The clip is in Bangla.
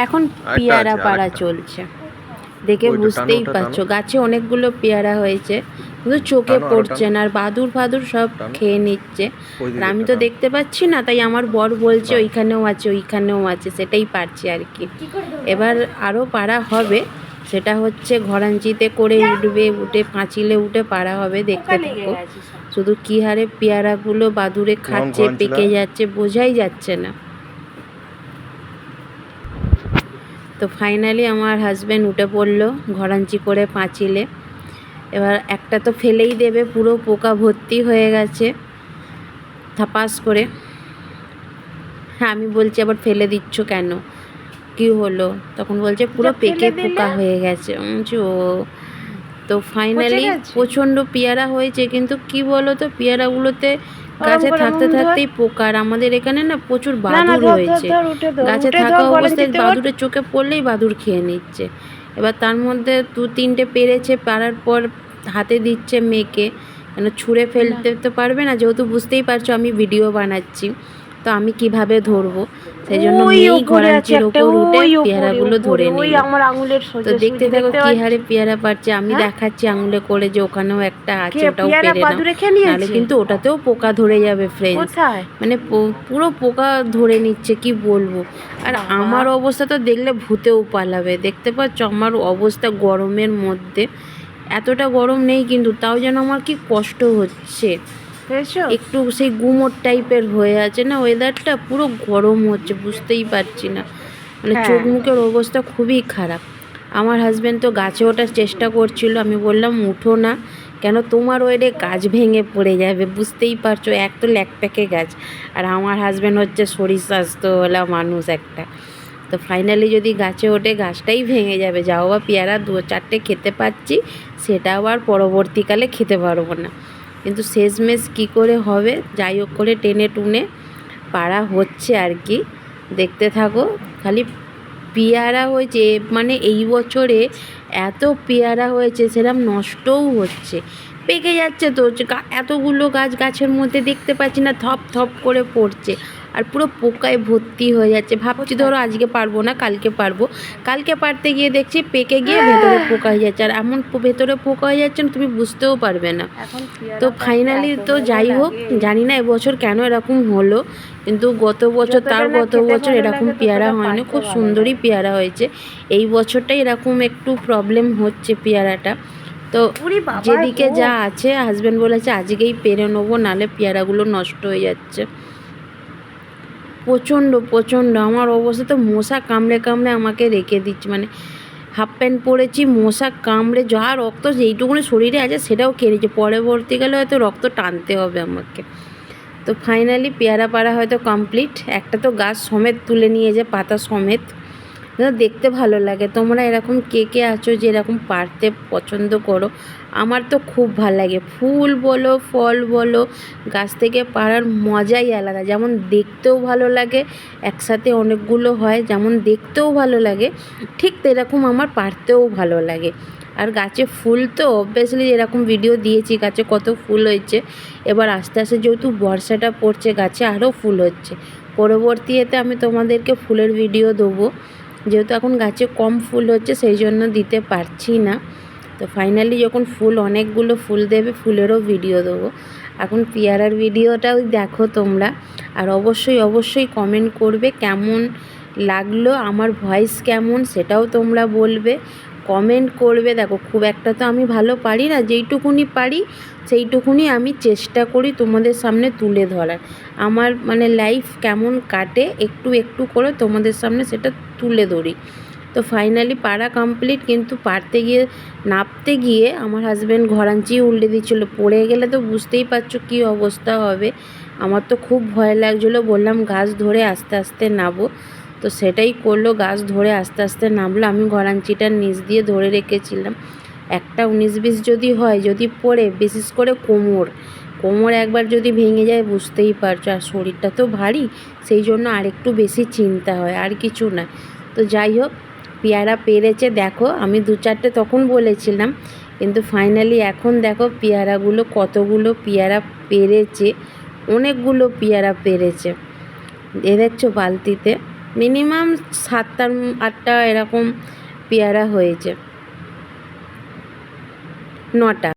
এখন পেয়ারা পাড়া চলছে, দেখে বুঝতেই পারছো গাছে অনেকগুলো পেয়ারা হয়েছে, কিন্তু চোখে পড়ছে না, আর বাদুর ফাদুর সব খেয়ে নিচ্ছে। আর আমি তো দেখতে পাচ্ছি না, তাই আমার বর বলছে ওইখানেও আছে ওইখানেও আছে, সেটাই পারছি আর কি। এবার আরও পাড়া হবে, সেটা হচ্ছে ঘরাঞ্চিতে করে উঠবে, উঠে পাঁচিলে উঠে পাড়া হবে, দেখতে থাকো। শুধু কী হারে পেয়ারাগুলো বাদুরে খাচ্ছে, পেকে যাচ্ছে, বোঝাই যাচ্ছে না। তো ফাইনালি আমার হাজব্যান্ড উঠে পড়লো ঘরাঞ্চি করে পাঁচিলে। এবার একটা তো ফেলেই দেবে, পুরো পোকা ভর্তি হয়ে গেছে থাপাস করে। হ্যাঁ, আমি বলছি আবার ফেলে দিচ্ছ কেন, কি হলো? তখন বলছে পুরো পেকে পোকা হয়ে গেছে। ও তো ফাইনালি প্রচণ্ড পেয়ারা হয়েছে, কিন্তু কি বলো তো, পেয়ারাগুলোতে গাছে থাকতে থাকতেই পোকা। আর আমাদের এখানে না প্রচুর বাদুর হয়েছে, গাছে থাকা অবস্থায় বাদুরের চোখে পড়লেই বাদুর খেয়ে নিচ্ছে। এবার তার মধ্যে 2-3টে পেরেছে, পারার পর হাতে দিচ্ছে মেয়েকে, কেন ছুঁড়ে ফেলতে তো পারবে না, যেহেতু বুঝতেই পারছো আমি ভিডিও বানাচ্ছি, তো আমি কিভাবে ধরবো, সেই জন্য মেয়েই ঘরাঞ্চির ওপর উঠে পেয়ারাগুলো ধরে নিই। তো দেখতে থাকো কি হারে পেয়ারা পারছে, আমি দেখাচ্ছি আঙুলে করে যে ওখানেও একটা আছে, ওটাও পেরে নাও, নাহলে কিন্তু ওটাতেও পোকা ধরে যাবে ফ্রেন্ডস। মানে পুরো পোকা ধরে নিচ্ছে, কি বলবো। আর আমার অবস্থা তো দেখলে ভূতেও পালাবে, দেখতে পাচ্ছ আমার অবস্থা গরমের মধ্যে। এতটা গরম নেই কিন্তু তাও যেন আমার কি কষ্ট হচ্ছে, একটু সেই গুমোট টাইপের হয়ে আছে না ওয়েদারটা, পুরো গরম হচ্ছে, বুঝতেই পারছি না, মানে চোখ মুখের অবস্থা খুবই খারাপ। আমার হাজব্যান্ড তো গাছে ওঠার চেষ্টা করছিল, আমি বললাম উঠো না, কেন তোমার ওয়েডে গাছ ভেঙে পড়ে যাবে, বুঝতেই পারছো, এক তো ল্যাকপ্যাকে গাছ, আর আমার হাজব্যান্ড হচ্ছে শরীর স্বাস্থ্যওয়ালা মানুষ একটা। তো ফাইনালি যদি গাছে ওঠে গাছটাই ভেঙে যাবে, যাও বা পেয়ারা 2-4টে খেতে পাচ্ছি, সেটা আবার পরবর্তীকালে খেতে পারবো না। কিন্তু শেষমেশ কী করে হবে, যাই হোক করে টেনে টুনে পাড়া হচ্ছে আর কি, দেখতে থাকো। খালি পেয়ারা হয়েছে, মানে এই বছরে এত পেয়ারা হয়েছে, সেরকম নষ্টও হচ্ছে, পেকে যাচ্ছে। তো এতগুলো গাছের মধ্যে দেখতে পাচ্ছি না, থপ থপ করে পড়ছে, আর পুরো পোকায় ভর্তি হয়ে যাচ্ছে। ভাবছি ধরো আজকে পারবো না, কালকে পারবো, কালকে পারতে গিয়ে দেখছি পেকে গিয়ে ভেতরে পোকা হয়ে যাচ্ছে, আর এমন ভেতরে পোকা হয়ে যাচ্ছে তুমি বুঝতেও পারবে না। তো ফাইনালি তো যাই হোক, জানি না এবছর কেন এরকম হলো, কিন্তু গত বছর এরকম পেয়ারা হয়নি, খুব সুন্দরই পেয়ারা হয়েছে। এই বছরটাই এরকম একটু প্রবলেম হচ্ছে পেয়ারাটা। তো যেদিকে যা আছে, হাজব্যান্ড বলেছে আজকেই পেরে নেবো, নাহলে পেয়ারাগুলো নষ্ট হয়ে যাচ্ছে। প্রচণ্ড আমার অবস্থা তো, মশা কামড়ে কামড়ে আমাকে রেখে দিচ্ছে, মানে হাফ প্যান্ট পরেছি, মশা কামড়ে যা রক্ত যেইটুকুনি শরীরে আছে সেটাও খেয়ে নিচ্ছে, পরবর্তীকালে হয়তো রক্ত টানতে হবে আমাকে। তো ফাইনালি পেয়ারা পাড়া হয়তো কমপ্লিট, একটা তো গাছ সমেত তুলে নিয়ে যায়, পাতা সমেত, দেখতে ভালো লাগে। তোমরা এরকম কে কে আছো যে এরকম পারতে পছন্দ করো, আমার তো খুব ভালো লাগে। ফুল বলো ফল বলো, গাছ থেকে পাড়ার মজাই আলাদা, যেমন দেখতেও ভালো লাগে, একসাথে অনেকগুলো হয় যেমন দেখতেও ভালো লাগে, ঠিক এরকম আমার পারতেও ভালো লাগে। আর গাছে ফুল তো অবভিয়াসলি এরকম ভিডিও দিয়েছি, গাছে কত ফুল হয়েছে। এবার আস্তে আস্তে যেহেতু বর্ষাটা পড়ছে, গাছে আরও ফুল হচ্ছে, পরবর্তীতে আমি তোমাদেরকে ফুলের ভিডিও দেবো, যেহেতু এখন গাছে কম ফুল হচ্ছে সেই জন্য দিতে পারছি না। তো ফাইনালি যখন ফুল অনেকগুলো ফুল দেবে, ফুলেরও ভিডিও দেবো। এখন পেয়ারার ভিডিওটাও দেখো তোমরা, আর অবশ্যই কমেন্ট করবে কেমন লাগলো, আমার ভয়েস কেমন সেটাও তোমরা বলবে, কমেন্ট করবে। দেখো খুব একটা তো আমি ভালো পারি না, যেইটুকুনি পারি সেইটুকুনি আমি চেষ্টা করি তোমাদের সামনে তুলে ধরার। আমার মানে লাইফ কেমন কাটে একটু একটু করে তোমাদের সামনে সেটা তুলে ধরি। তো ফাইনালি পাড়া কমপ্লিট, কিন্তু পারতে গিয়ে নাপতে গিয়ে আমার হাজব্যান্ড ঘরাঞ্চি উল্টে দিচ্ছিলো, পড়ে গেলে তো বুঝতেই পারছো কী অবস্থা হবে। আমার তো খুব ভয় লাগছিলো, বললাম গাছ ধরে আস্তে আস্তে নাবো, তো সেটাই করলো, গাছ ধরে আস্তে আস্তে নামলো। আমি ঘরাঞ্চিটার নিচ দিয়ে ধরে রেখেছিলাম, একটা 19-20 যদি হয়, যদি পড়ে, বিশেষ করে কোমর একবার যদি ভেঙে যায় বুঝতেই পারছো, আর শরীরটা তো ভারী, সেই জন্য আরেকটু বেশি চিন্তা হয়, আর কিছু না। তো যাই হোক, পেয়ারা পেরেছে দেখো, আমি 2-4টে তখন বলেছিলাম, কিন্তু ফাইনালি এখন দেখো পেয়ারাগুলো কতগুলো পেয়ারা পেরেছে, অনেকগুলো পেয়ারা পেরেছে। দেখছো বালতিতে, মিনিমাম 7টা 8টা এরকম পেয়ারা হয়েছে, 9টা।